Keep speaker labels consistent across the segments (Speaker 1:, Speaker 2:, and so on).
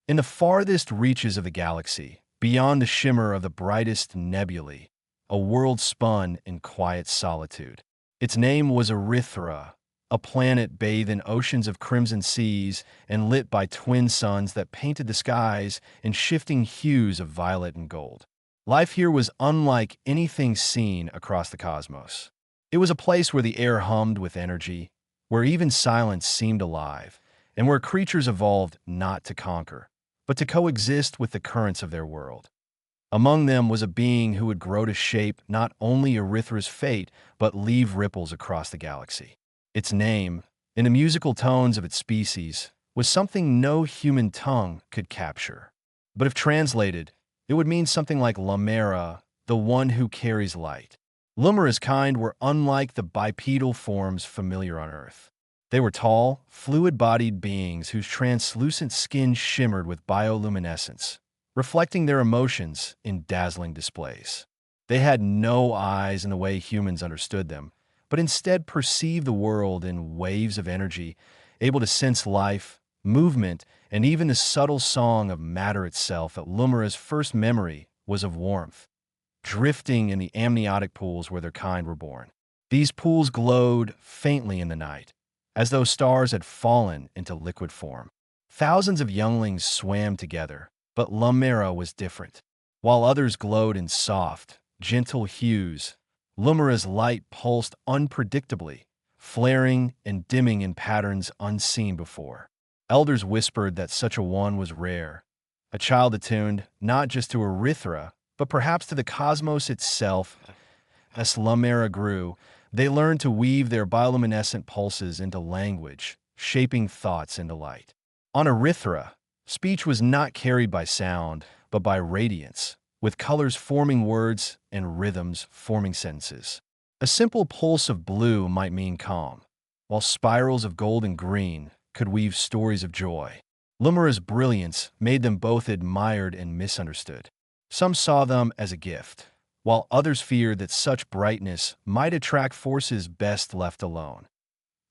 Speaker 1: In the farthest reaches of the galaxy, beyond the shimmer of the brightest nebulae, a world spun in quiet solitude. Its name was Erythra, a planet bathed in oceans of crimson seas and lit by twin suns that painted the skies in shifting hues of violet and gold. Life here was unlike anything seen across the cosmos. It was a place where the air hummed with energy, where even silence seemed alive, and where creatures evolved not to conquer, but to coexist with the currents of their world. Among them was a being who would grow to shape not only Erythra's fate, but leave ripples across the galaxy. Its name, in the musical tones of its species, was something no human tongue could capture. But if translated, it would mean something like Lumera, the one who carries light. Lumera's kind were unlike the bipedal forms familiar on Earth. They were tall, fluid-bodied beings whose translucent skin shimmered with bioluminescence, reflecting their emotions in dazzling displays. They had no eyes in the way humans understood them, but instead perceived the world in waves of energy, able to sense life, movement, and even the subtle song of matter itself. At Lumera's first memory was of warmth, drifting in the amniotic pools where their kind were born. These pools glowed faintly in the night, as though stars had fallen into liquid form. Thousands of younglings swam together, but Lumera was different. While others glowed in soft, gentle hues, Lumera's light pulsed unpredictably, flaring and dimming in patterns unseen before. Elders whispered that such a one was rare, a child attuned not just to Erythra, but perhaps to the cosmos itself. As Lumera grew, they learned to weave their bioluminescent pulses into language, shaping thoughts into light. On Erythra, speech was not carried by sound, but by radiance, with colors forming words and rhythms forming sentences. A simple pulse of blue might mean calm, while spirals of gold and green could weave stories of joy. Lumera's brilliance made them both admired and misunderstood. Some saw them as a gift, while others feared that such brightness might attract forces best left alone.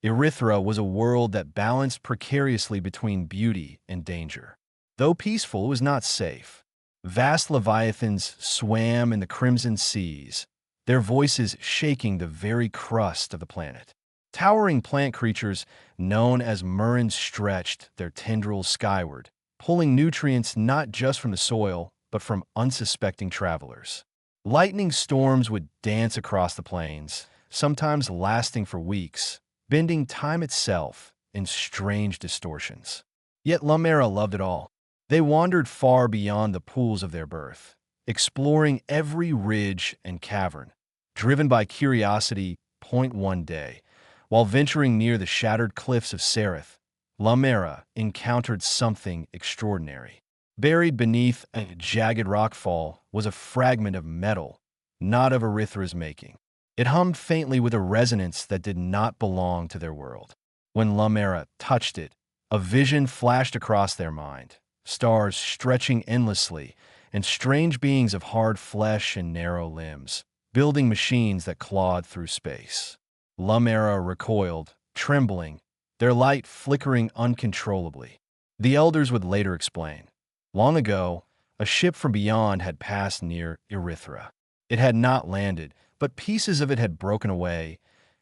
Speaker 1: Erythra was a world that balanced precariously between beauty and danger. Though peaceful, it was not safe. Vast leviathans swam in the crimson seas, their voices shaking the very crust of the planet. Towering plant creatures known as murrins stretched their tendrils skyward, pulling nutrients not just from the soil, but from unsuspecting travelers. Lightning storms would dance across the plains, sometimes lasting for weeks, bending time itself in strange distortions. Yet Lumera loved it all. They wandered far beyond the pools of their birth, exploring every ridge and cavern, driven by curiosity. One day, while venturing near the shattered cliffs of Sereth, Lumera encountered something extraordinary. Buried beneath a jagged rockfall was a fragment of metal, not of Erythra's making. It hummed faintly with a resonance that did not belong to their world. When Lumera touched it, a vision flashed across their mind, stars stretching endlessly, and strange beings of hard flesh and narrow limbs, building machines that clawed through space. Lumera recoiled, trembling, their light flickering uncontrollably. The elders would later explain. Long ago, a ship from beyond had passed near Erythra. It had not landed, but pieces of it had broken away,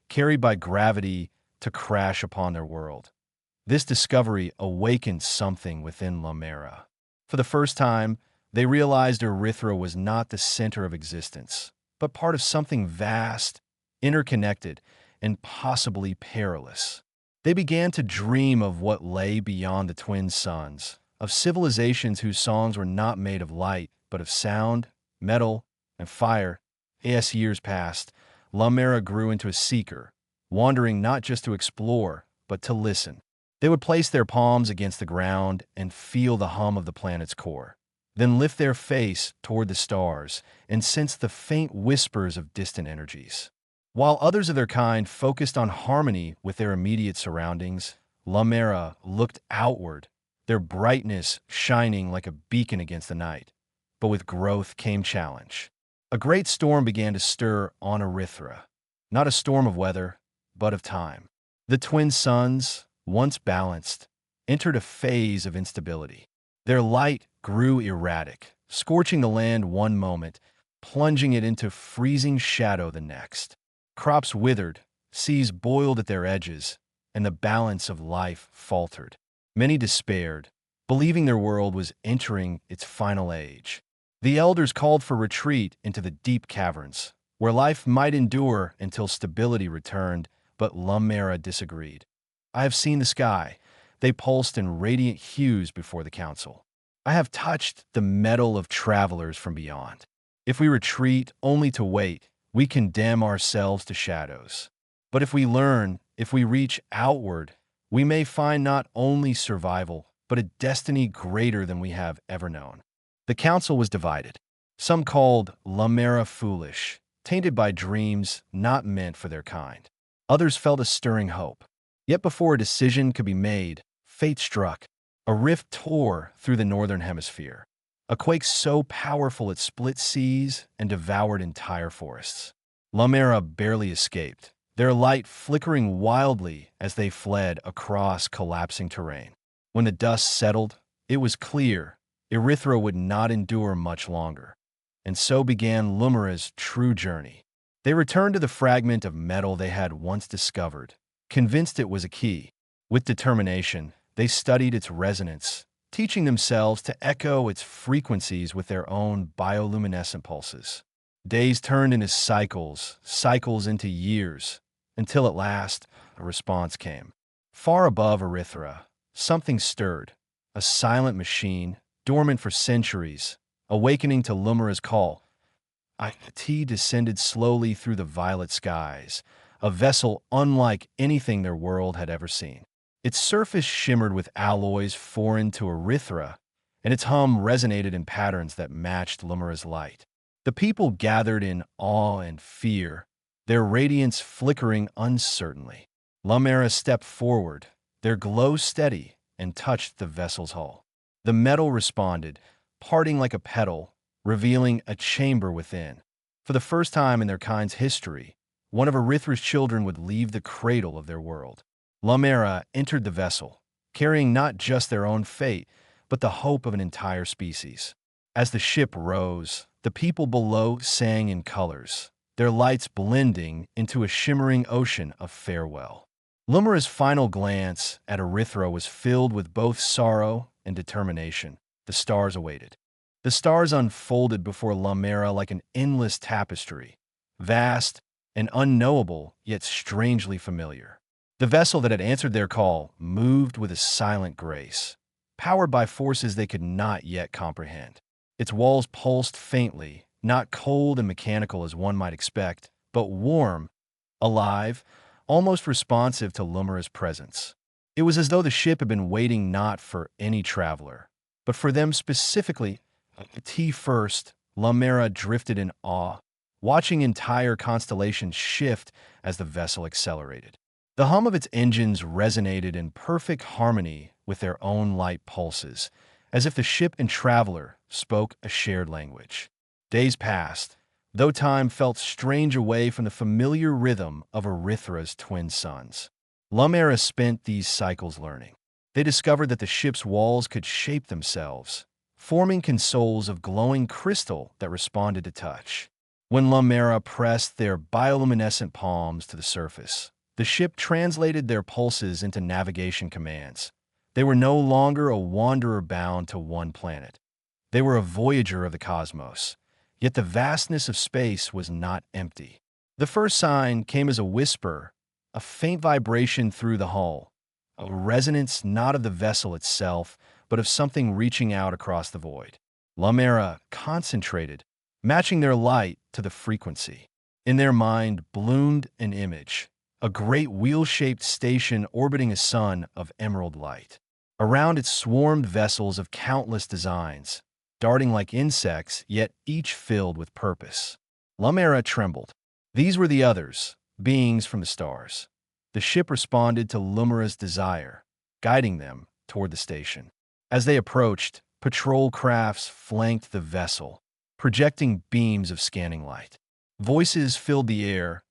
Speaker 1: carried by gravity to crash upon their world. This discovery awakened something within Lumera. For the first time, they realized Erythra was not the center of existence, but part of something vast, interconnected, and possibly perilous. They began to dream of what lay beyond the twin suns, of civilizations whose songs were not made of light, but of sound, metal, and fire. As years passed, Lumera grew into a seeker, wandering not just to explore, but to listen. They would place their palms against the ground and feel the hum of the planet's core, then lift their face toward the stars and sense the faint whispers of distant energies. While others of their kind focused on harmony with their immediate surroundings, Lumera looked outward, their brightness shining like a beacon against the night. But with growth came challenge. A great storm began to stir on Erythra, not a storm of weather, but of time. The twin suns, once balanced, entered a phase of instability. Their light grew erratic, scorching the land one moment, plunging it into freezing shadow the next. Crops withered, seas boiled at their edges, and the balance of life faltered. Many despaired, believing their world was entering its final age. The elders called for retreat into the deep caverns, where life might endure until stability returned, but Lumera disagreed. I have seen the sky. They pulsed in radiant hues before the council. I have touched the metal of travelers from beyond. If we retreat only to wait, we condemn ourselves to shadows. But if we learn, if we reach outward, we may find not only survival, but a destiny greater than we have ever known. The council was divided. Some called Lumera foolish, tainted by dreams not meant for their kind. Others felt a stirring hope. Yet before a decision could be made, fate struck. A rift tore through the northern hemisphere. A quake so powerful it split seas and devoured entire forests. Lumera barely escaped, their light flickering wildly as they fled across collapsing terrain. When the dust settled, it was clear Erythra would not endure much longer. And so began Lumera's true journey. They returned to the fragment of metal they had once discovered, convinced it was a key. With determination, they studied its resonance, teaching themselves to echo its frequencies with their own bioluminescent pulses. Days turned into cycles, cycles into years, until at last a response came. Far above Erythra, something stirred, a silent machine, dormant for centuries, awakening to Lumera's call. It descended slowly through the violet skies, a vessel unlike anything their world had ever seen. Its surface shimmered with alloys foreign to Erythra, and its hum resonated in patterns that matched Lumera's light. The people gathered in awe and fear, their radiance flickering uncertainly. Lumera stepped forward, their glow steady, and touched the vessel's hull. The metal responded, parting like a petal, revealing a chamber within. For the first time in their kind's history, one of Erythra's children would leave the cradle of their world. Lumera entered the vessel, carrying not just their own fate, but the hope of an entire species. As the ship rose, the people below sang in colors, their lights blending into a shimmering ocean of farewell. Lumera's final glance at Erythra was filled with both sorrow and determination. The stars awaited. The stars unfolded before Lumera like an endless tapestry, vast and unknowable, yet strangely familiar. The vessel that had answered their call moved with a silent grace, powered by forces they could not yet comprehend. Its walls pulsed faintly, not cold and mechanical as one might expect, but warm, alive, almost responsive to Lumera's presence. It was as though the ship had been waiting not for any traveler, but for them specifically. First, Lumera drifted in awe, watching entire constellations shift as the vessel accelerated. The hum of its engines resonated in perfect harmony with their own light pulses, as if the ship and traveler spoke a shared language. Days passed, though time felt strange away from the familiar rhythm of Erythra's twin suns. Lumera spent these cycles learning. They discovered that the ship's walls could shape themselves, forming consoles of glowing crystal that responded to touch. When Lumera pressed their bioluminescent palms to the surface, the ship translated their pulses into navigation commands. They were no longer a wanderer bound to one planet. They were a voyager of the cosmos, yet the vastness of space was not empty. The first sign came as a whisper, a faint vibration through the hull, a resonance not of the vessel itself, but of something reaching out across the void. Lumera concentrated, matching their light to the frequency. In their mind bloomed an image, a great wheel-shaped station orbiting a sun of emerald light. Around it swarmed vessels of countless designs, darting like insects, yet each filled with purpose. Lumera trembled. These were the others, beings from the stars. The ship responded to Lumera's desire, guiding them toward the station. As they approached, patrol crafts flanked the vessel, projecting beams of scanning light. Voices filled the air,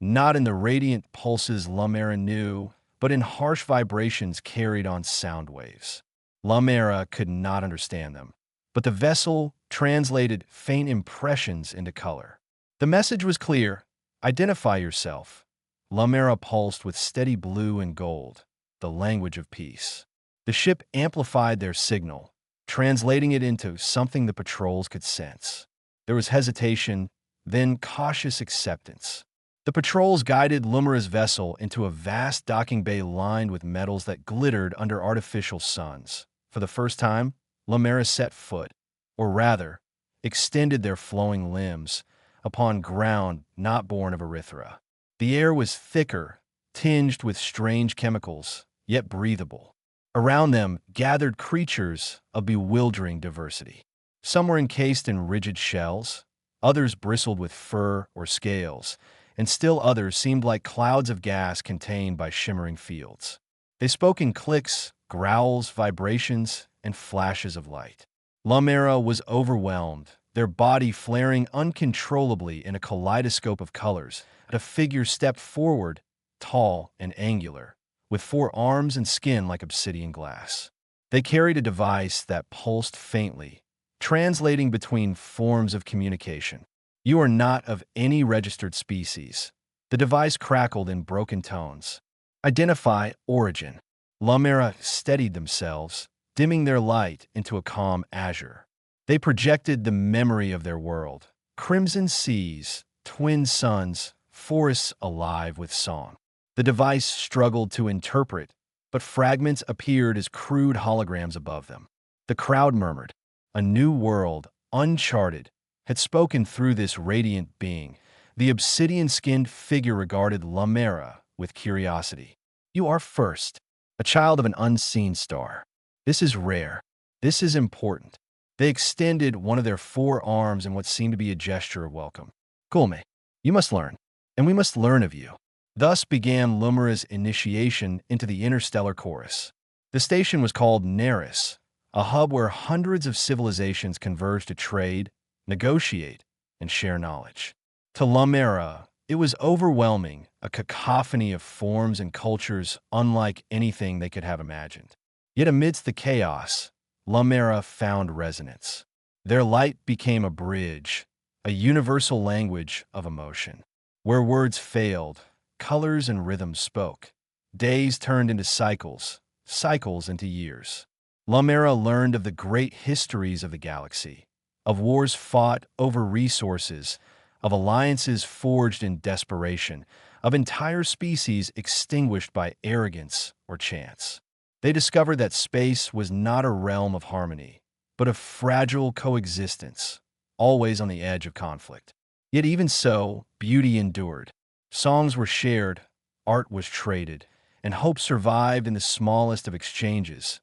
Speaker 1: not in the radiant pulses Lumera knew, but in harsh vibrations carried on sound waves. Lumera could not understand them, but the vessel translated faint impressions into color. The message was clear: identify yourself. Lumera pulsed with steady blue and gold, the language of peace. The ship amplified their signal, translating it into something the patrols could sense. There was hesitation, then cautious acceptance. The patrols guided Lumera's vessel into a vast docking bay lined with metals that glittered under artificial suns. For the first time, Lumera set foot, or rather, extended their flowing limbs, upon ground not born of Erythra. The air was thicker, tinged with strange chemicals, yet breathable. Around them gathered creatures of bewildering diversity. Some were encased in rigid shells, others bristled with fur or scales, and still others seemed like clouds of gas contained by shimmering fields. They spoke in clicks, growls, vibrations, and flashes of light. Lumera was overwhelmed, their body flaring uncontrollably in a kaleidoscope of colors. A figure stepped forward, tall and angular, with 4 arms and skin like obsidian glass. They carried a device that pulsed faintly, translating between forms of communication. You are not of any registered species. The device crackled in broken tones. Identify origin. Lumera steadied themselves, dimming their light into a calm azure. They projected the memory of their world: crimson seas, twin suns, forests alive with song. The device struggled to interpret, but fragments appeared as crude holograms above them. The crowd murmured. A new world, uncharted, had spoken through this radiant being. The obsidian-skinned figure regarded Lumera with curiosity. You are first, a child of an unseen star. This is rare. This is important. They extended one of their 4 arms in what seemed to be a gesture of welcome. Gulme, you must learn, and we must learn of you. Thus began Lumera's initiation into the interstellar chorus. The station was called Narration, a hub where hundreds of civilizations converged to trade, negotiate, and share knowledge. To Lumera, it was overwhelming, a cacophony of forms and cultures unlike anything they could have imagined. Yet amidst the chaos, Lumera found resonance. Their light became a bridge, a universal language of emotion. Where words failed, colors and rhythms spoke. Days turned into cycles, cycles into years. Lumera learned of the great histories of the galaxy, of wars fought over resources, of alliances forged in desperation, of entire species extinguished by arrogance or chance. They discovered that space was not a realm of harmony, but of fragile coexistence, always on the edge of conflict. Yet even so, beauty endured. Songs were shared, art was traded, and hope survived in the smallest of exchanges.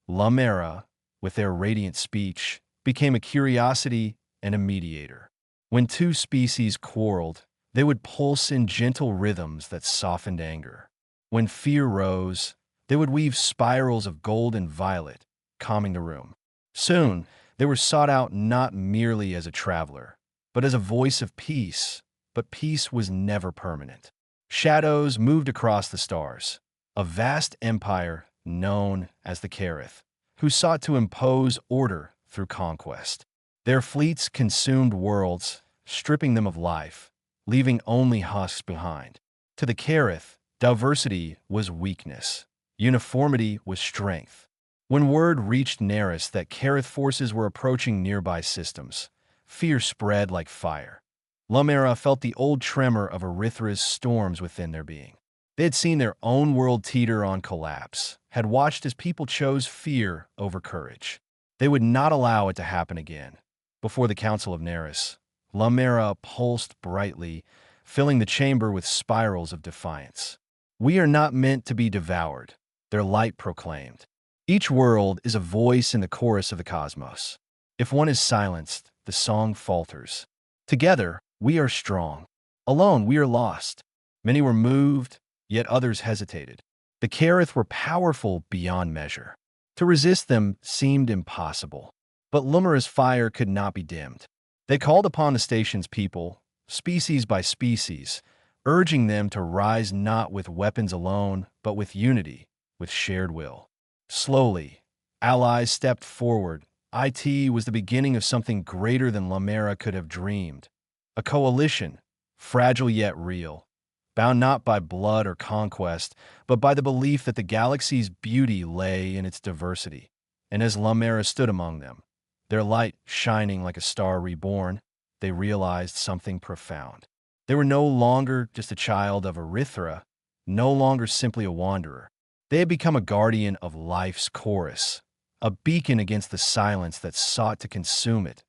Speaker 1: Lumera, with their radiant speech, became a curiosity and a mediator. When 2 species quarreled, they would pulse in gentle rhythms that softened anger. When fear rose, they would weave spirals of gold and violet, calming the room. Soon, they were sought out not merely as a traveler, but as a voice of peace. But peace was never permanent. Shadows moved across the stars, a vast empire known as the Kaerith, who sought to impose order through conquest. Their fleets consumed worlds, stripping them of life, leaving only husks behind. To the Kaerith, diversity was weakness. Uniformity was strength. When word reached Narration that Kaerith forces were approaching nearby systems, fear spread like fire. Lumera felt the old tremor of Erythra's storms within their being. They had seen their own world teeter on collapse, had watched as people chose fear over courage. They would not allow it to happen again. Before the Council of Narration, Lumera pulsed brightly, filling the chamber with spirals of defiance. We are not meant to be devoured, their light proclaimed. Each world is a voice in the chorus of the cosmos. If one is silenced, the song falters. Together, we are strong. Alone, we are lost. Many were moved, yet others hesitated. The Kaerith were powerful beyond measure. To resist them seemed impossible. But Lumera's fire could not be dimmed. They called upon the station's people, species by species, urging them to rise not with weapons alone, but with unity, with shared will. Slowly, Allies stepped forward. It was the beginning of something greater than Lumera could have dreamed. A coalition, fragile yet real, bound not by blood or conquest, but by the belief that the galaxy's beauty lay in its diversity. And as Lumera stood among them, their light shining like a star reborn, they realized something profound. They were no longer just a child of Erythra, no longer simply a wanderer. They had become a guardian of life's chorus, a beacon against the silence that sought to consume it.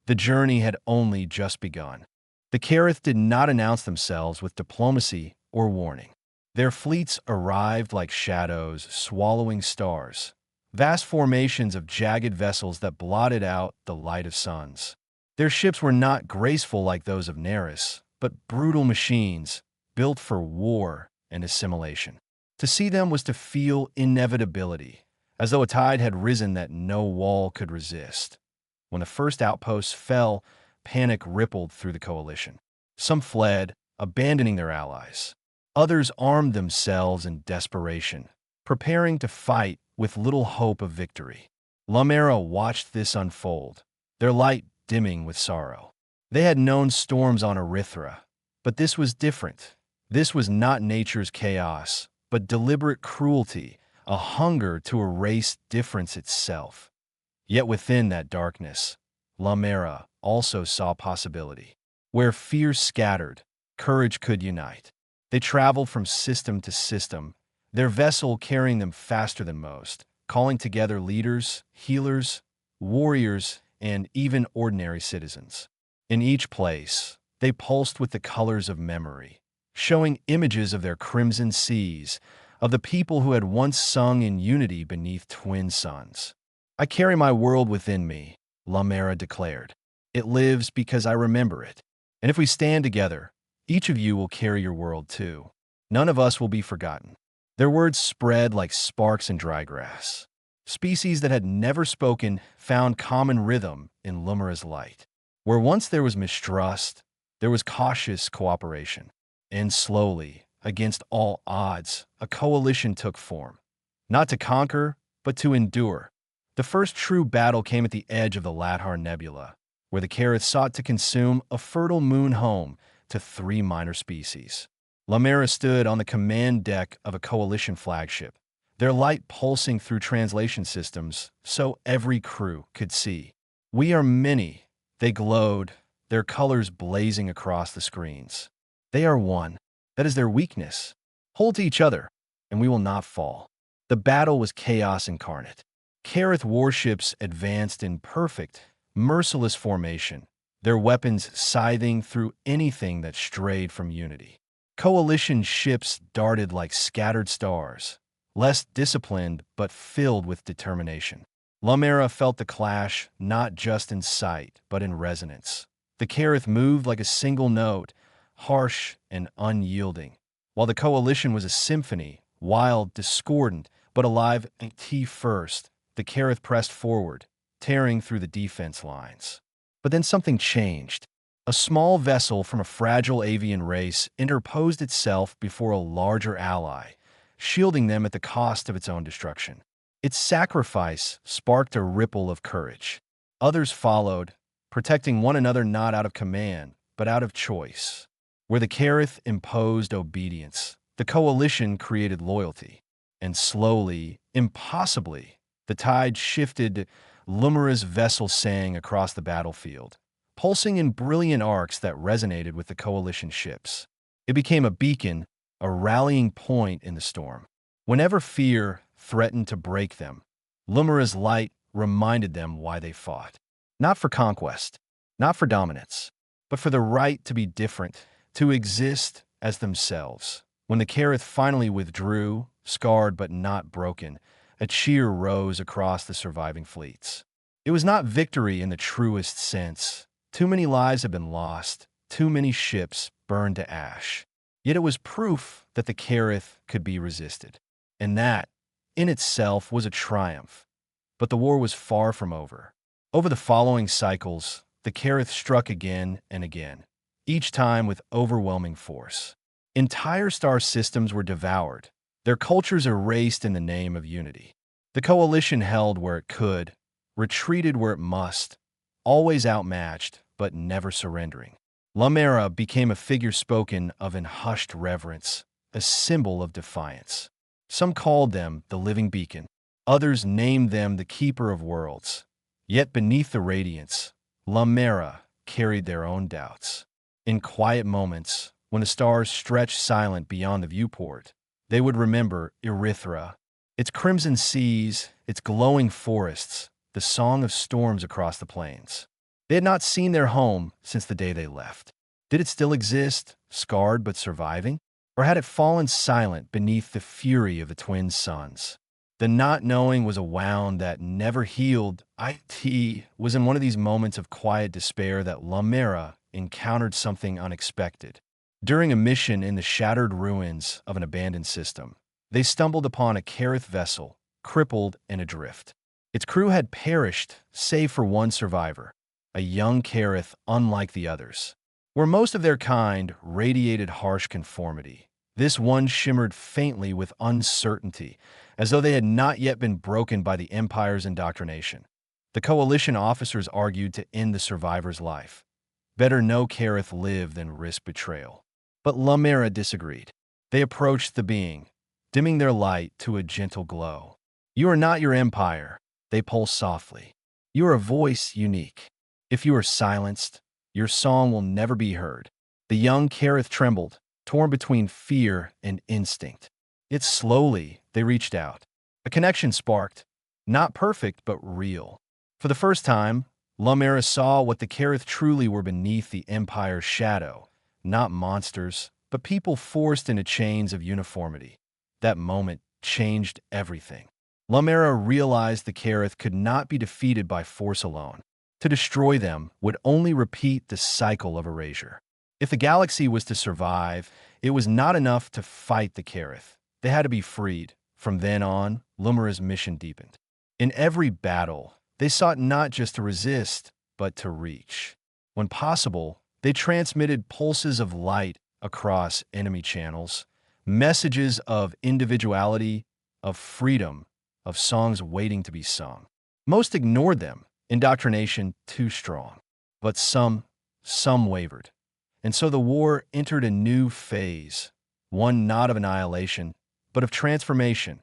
Speaker 1: The journey had only just begun. The Kaerith did not announce themselves with diplomacy or warning. Their fleets arrived like shadows swallowing stars, vast formations of jagged vessels that blotted out the light of suns. Their ships were not graceful like those of Neris, but brutal machines built for war and assimilation. To see them was to feel inevitability, as though a tide had risen that no wall could resist. When the first outposts fell, panic rippled through the coalition. Some fled, abandoning their allies. Others armed themselves in desperation, preparing to fight with little hope of victory. Lumera watched this unfold, their light dimming with sorrow. They had known storms on Erythra, but this was different. This was not nature's chaos, but deliberate cruelty, a hunger to erase difference itself. Yet within that darkness, Lumera also saw possibility. Where fear scattered, courage could unite. They traveled from system to system, their vessel carrying them faster than most, calling together leaders, healers, warriors, and even ordinary citizens. In each place, they pulsed with the colors of memory, showing images of their crimson seas, of the people who had once sung in unity beneath twin suns. "I carry my world within me," Lumera declared. "It lives because I remember it. And if we stand together, each of you will carry your world too. None of us will be forgotten." Their words spread like sparks in dry grass. Species that had never spoken found common rhythm in Lumera's light. Where once there was mistrust, there was cautious cooperation. And slowly, against all odds, a coalition took form. Not to conquer, but to endure. The first true battle came at the edge of the Lathar Nebula, where the Kaerith sought to consume a fertile moon home to 3 minor species. Lumera stood on the command deck of a coalition flagship, their light pulsing through translation systems so every crew could see. "We are many," they glowed, their colors blazing across the screens. "They are one. That is their weakness. Hold to each other, and we will not fall." The battle was chaos incarnate. Kaerith warships advanced in perfect, merciless formation, their weapons scything through anything that strayed from unity. Coalition ships darted like scattered stars, less disciplined but filled with determination. Lumera felt the clash not just in sight, but in resonance. The Kaerith moved like a single note, harsh and unyielding, while the coalition was a symphony, wild, discordant, but alive. First, the Kaerith pressed forward, tearing through the defense lines. But then something changed. A small vessel from a fragile avian race interposed itself before a larger ally, shielding them at the cost of its own destruction. Its sacrifice sparked a ripple of courage. Others followed, protecting one another not out of command, but out of choice. Where the Kaerith imposed obedience, the coalition created loyalty. And slowly, impossibly, the tide shifted. Lumera's vessel sang across the battlefield, pulsing in brilliant arcs that resonated with the coalition ships. It became a beacon, a rallying point in the storm. Whenever fear threatened to break them, Lumera's light reminded them why they fought. Not for conquest, not for dominance, but for the right to be different, to exist as themselves. When the Kaerith finally withdrew, scarred but not broken, a cheer rose across the surviving fleets. It was not victory in the truest sense. Too many lives had been lost, too many ships burned to ash. Yet it was proof that the Kaerith could be resisted. And that, in itself, was a triumph. But the war was far from over. Over the following cycles, the Kaerith struck again and again, each time with overwhelming force. Entire star systems were devoured, their cultures erased in the name of unity. The coalition held where it could, retreated where it must, always outmatched, but never surrendering. Lumera became a figure spoken of in hushed reverence, a symbol of defiance. Some called them the living beacon. Others named them the keeper of worlds. Yet beneath the radiance, Lumera carried their own doubts. In quiet moments, when the stars stretched silent beyond the viewport, they would remember Erythra, its crimson seas, its glowing forests, the song of storms across the plains. They had not seen their home since the day they left. Did it still exist, scarred but surviving? Or had it fallen silent beneath the fury of the twin suns? The not knowing was a wound that never healed. It was in one of these moments of quiet despair that Lumera encountered something unexpected. During a mission in the shattered ruins of an abandoned system, they stumbled upon a Kaerith vessel, crippled and adrift. Its crew had perished, save for one survivor, a young Kaerith unlike the others. Where most of their kind radiated harsh conformity, this one shimmered faintly with uncertainty, as though they had not yet been broken by the Empire's indoctrination. The Coalition officers argued to end the survivor's life. Better no Kaerith live than risk betrayal. But Lumera disagreed. They approached the being, dimming their light to a gentle glow. "You are not your empire," they pulsed softly. "You are a voice unique. If you are silenced, your song will never be heard." The young Kaerith trembled, torn between fear and instinct. Yet slowly, they reached out. A connection sparked, not perfect, but real. For the first time, Lumera saw what the Kaerith truly were beneath the Empire's shadow, not monsters, but people forced into chains of uniformity. That moment changed everything. Lumera realized the Kaerith could not be defeated by force alone. To destroy them would only repeat the cycle of erasure. If the galaxy was to survive, it was not enough to fight the Kaerith. They had to be freed. From then on, Lumera's mission deepened. In every battle, they sought not just to resist, but to reach. When possible, they transmitted pulses of light across enemy channels, messages of individuality, of freedom, of songs waiting to be sung. Most ignored them, indoctrination too strong. But some wavered. And so the war entered a new phase, one not of annihilation, but of transformation.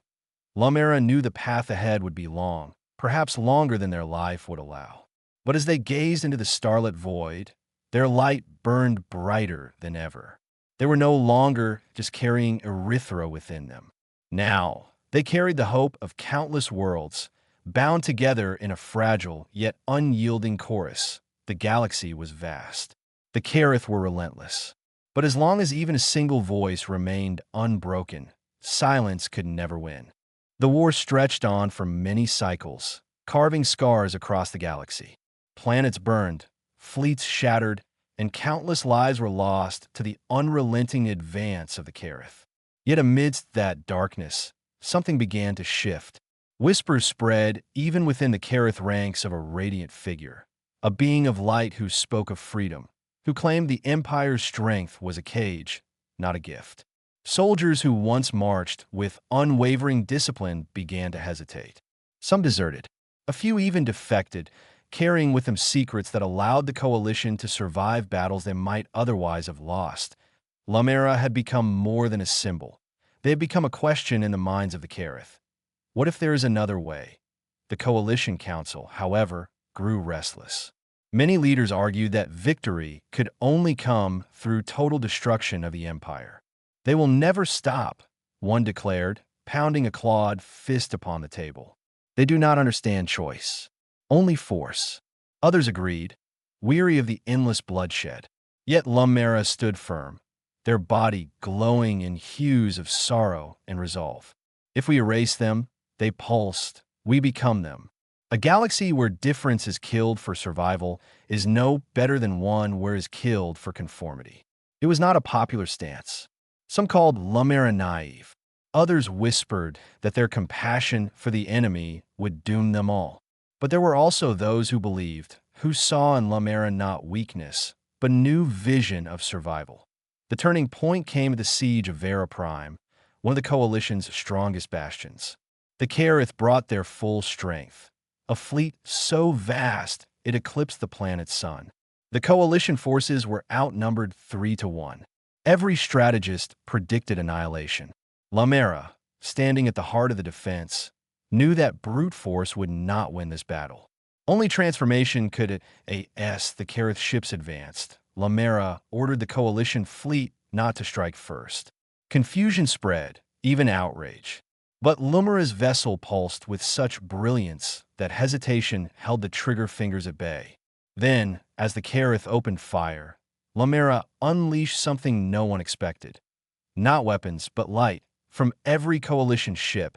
Speaker 1: Lumera knew the path ahead would be long, perhaps longer than their life would allow. But as they gazed into the starlit void, their light burned brighter than ever. They were no longer just carrying Erythra within them. Now, they carried the hope of countless worlds, bound together in a fragile yet unyielding chorus. The galaxy was vast. The Kaerith were relentless. But as long as even a single voice remained unbroken, silence could never win. The war stretched on for many cycles, carving scars across the galaxy. Planets burned, fleets shattered, and countless lives were lost to the unrelenting advance of the Kaerith. Yet amidst that darkness, something began to shift. Whispers spread even within the Kaerith ranks of a radiant figure, a being of light who spoke of freedom, who claimed the Empire's strength was a cage, not a gift. Soldiers who once marched with unwavering discipline began to hesitate. Some deserted. A few even defected, carrying with them secrets that allowed the Coalition to survive battles they might otherwise have lost. Lumera had become more than a symbol. They had become a question in the minds of the Kaerith. What if there is another way? The Coalition Council, however, grew restless. Many leaders argued that victory could only come through total destruction of the Empire. "They will never stop," one declared, pounding a clawed fist upon the table. "They do not understand choice, only force." Others agreed, weary of the endless bloodshed. Yet Lumera stood firm, their body glowing in hues of sorrow and resolve. "If we erase them," they pulsed, "we become them." A galaxy where difference is killed for survival is no better than one where is killed for conformity. It was not a popular stance. Some called Lumera naive. Others whispered that their compassion for the enemy would doom them all. But there were also those who believed, who saw in Lumera not weakness, but new vision of survival. The turning point came at the siege of Vera Prime, one of the Coalition's strongest bastions. The Kaerith brought their full strength, a fleet so vast it eclipsed the planet's sun. The coalition forces were outnumbered 3-1. Every strategist predicted annihilation. Lumera, standing at the heart of the defense, knew that brute force would not win this battle. Only transformation could as the Kaerith ships advanced. Lumera ordered the coalition fleet not to strike first. Confusion spread, even outrage. But Lumera's vessel pulsed with such brilliance that hesitation held the trigger fingers at bay. Then, as the Kaerith opened fire, Lumera unleashed something no one expected. Not weapons, but light, from every coalition ship,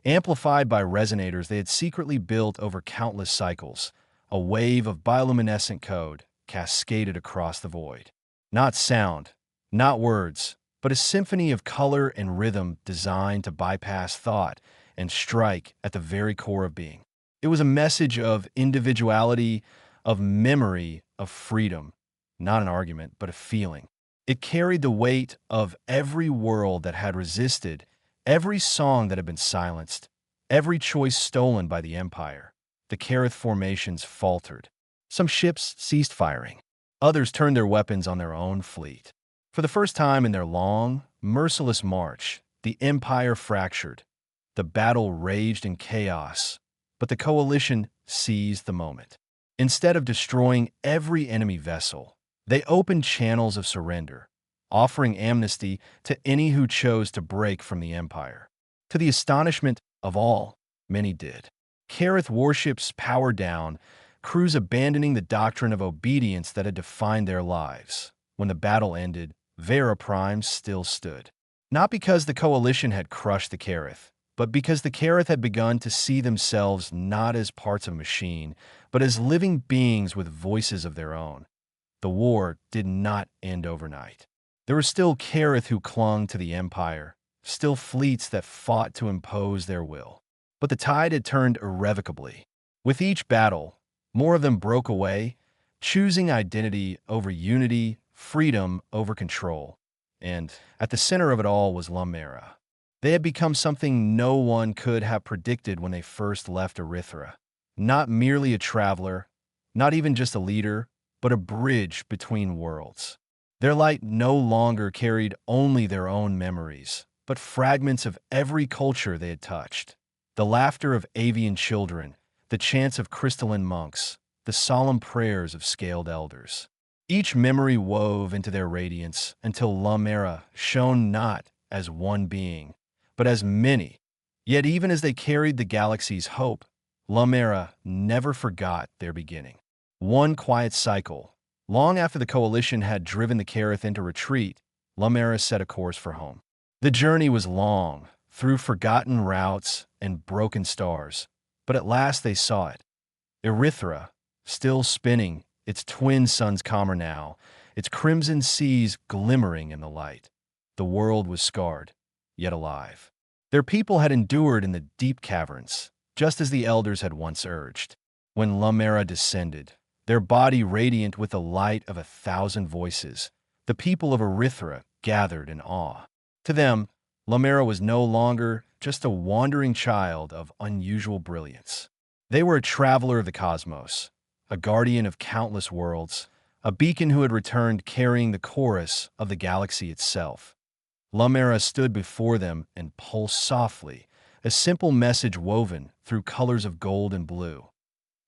Speaker 1: amplified by resonators they had secretly built over countless cycles. A wave of bioluminescent code cascaded across the void. Not sound, not words, but a symphony of color and rhythm designed to bypass thought and strike at the very core of being. It was a message of individuality, of memory, of freedom. Not an argument, but a feeling. It carried the weight of every world that had resisted, every song that had been silenced, every choice stolen by the Empire. The Kaerith formations faltered. Some ships ceased firing. Others turned their weapons on their own fleet. For the first time in their long, merciless march, the Empire fractured. The battle raged in chaos, but the coalition seized the moment. Instead of destroying every enemy vessel, they opened channels of surrender, offering amnesty to any who chose to break from the Empire. To the astonishment of all, many did. Kaerith warships powered down, crews abandoning the doctrine of obedience that had defined their lives. When the battle ended, Vera Prime still stood. Not because the coalition had crushed the Kaerith, but because the Kaerith had begun to see themselves not as parts of a machine, but as living beings with voices of their own. The war did not end overnight. There were still Kaerith who clung to the Empire, still fleets that fought to impose their will. But the tide had turned irrevocably. With each battle, more of them broke away, choosing identity over unity, freedom over control. And at the center of it all was Lumera. They had become something no one could have predicted when they first left Erythra. Not merely a traveler, not even just a leader, but a bridge between worlds. Their light no longer carried only their own memories, but fragments of every culture they had touched. The laughter of avian children, the chants of crystalline monks, the solemn prayers of scaled elders. Each memory wove into their radiance until Lumera shone not as one being, but as many. Yet even as they carried the galaxy's hope, Lumera never forgot their beginning. One quiet cycle, long after the coalition had driven the Kaerith into retreat, Lumera set a course for home. The journey was long, through forgotten routes and broken stars, but at last they saw it. Erythra, still spinning, its twin suns calmer now, its crimson seas glimmering in the light. The world was scarred, yet alive. Their people had endured in the deep caverns, just as the elders had once urged. When Lumera descended, their body radiant with the light of 1,000 voices, the people of Erythra gathered in awe. To them, Lumera was no longer just a wandering child of unusual brilliance. They were a traveler of the cosmos, a guardian of countless worlds, a beacon who had returned carrying the chorus of the galaxy itself. Lumera stood before them and pulsed softly, a simple message woven through colors of gold and blue.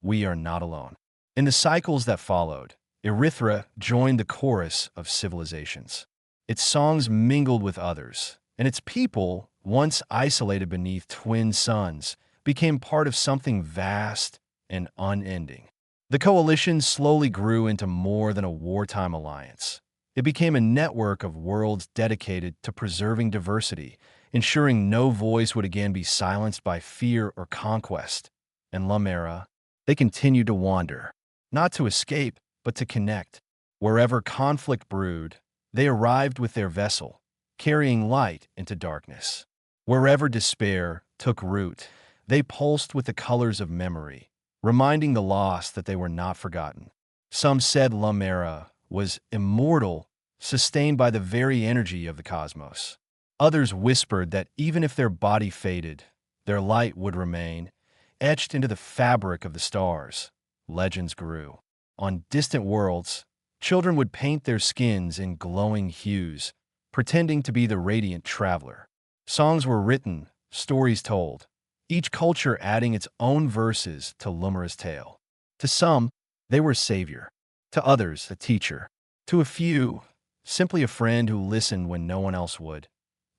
Speaker 1: We are not alone. In the cycles that followed, Erythra joined the chorus of civilizations. Its songs mingled with others, and its people, once isolated beneath twin suns, became part of something vast and unending. The coalition slowly grew into more than a wartime alliance. It became a network of worlds dedicated to preserving diversity, ensuring no voice would again be silenced by fear or conquest. And Lumera, they continued to wander, not to escape, but to connect. Wherever conflict brewed, they arrived with their vessel, carrying light into darkness. Wherever despair took root, they pulsed with the colors of memory, reminding the lost that they were not forgotten. Some said Lumera was immortal, sustained by the very energy of the cosmos. Others whispered that even if their body faded, Their light would remain, etched into the fabric of the stars. Legends grew. On distant worlds, children would paint their skins in glowing hues, pretending to be the radiant traveler. Songs were written, stories told, each culture adding its own verses to Lumera's tale. To some, they were a savior. To others, a teacher. To a few, simply a friend who listened when no one else would.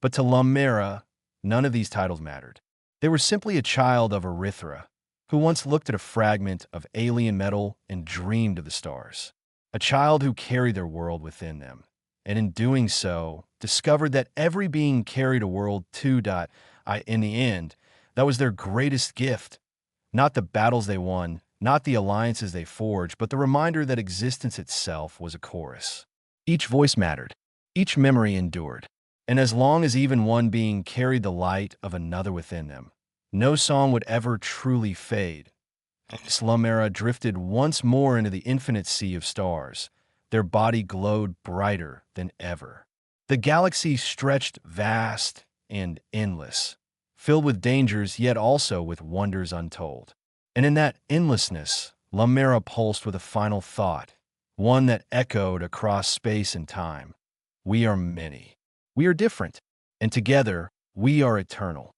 Speaker 1: But to Lumera, none of these titles mattered. They were simply a child of Erythra, who once looked at a fragment of alien metal and dreamed of the stars. A child who carried their world within them, and in doing so, discovered that every being carried a world too. In the end, that was their greatest gift. Not the battles they won, not the alliances they forged, but the reminder that existence itself was a chorus. Each voice mattered, each memory endured, and as long as even one being carried the light of another within them, no song would ever truly fade. Lumera drifted once more into the infinite sea of stars. Their body glowed brighter than ever. The galaxy stretched vast and endless, filled with dangers yet also with wonders untold. And in that endlessness, Lumera pulsed with a final thought, one that echoed across space and time. We are many. We are different. And together, we are eternal.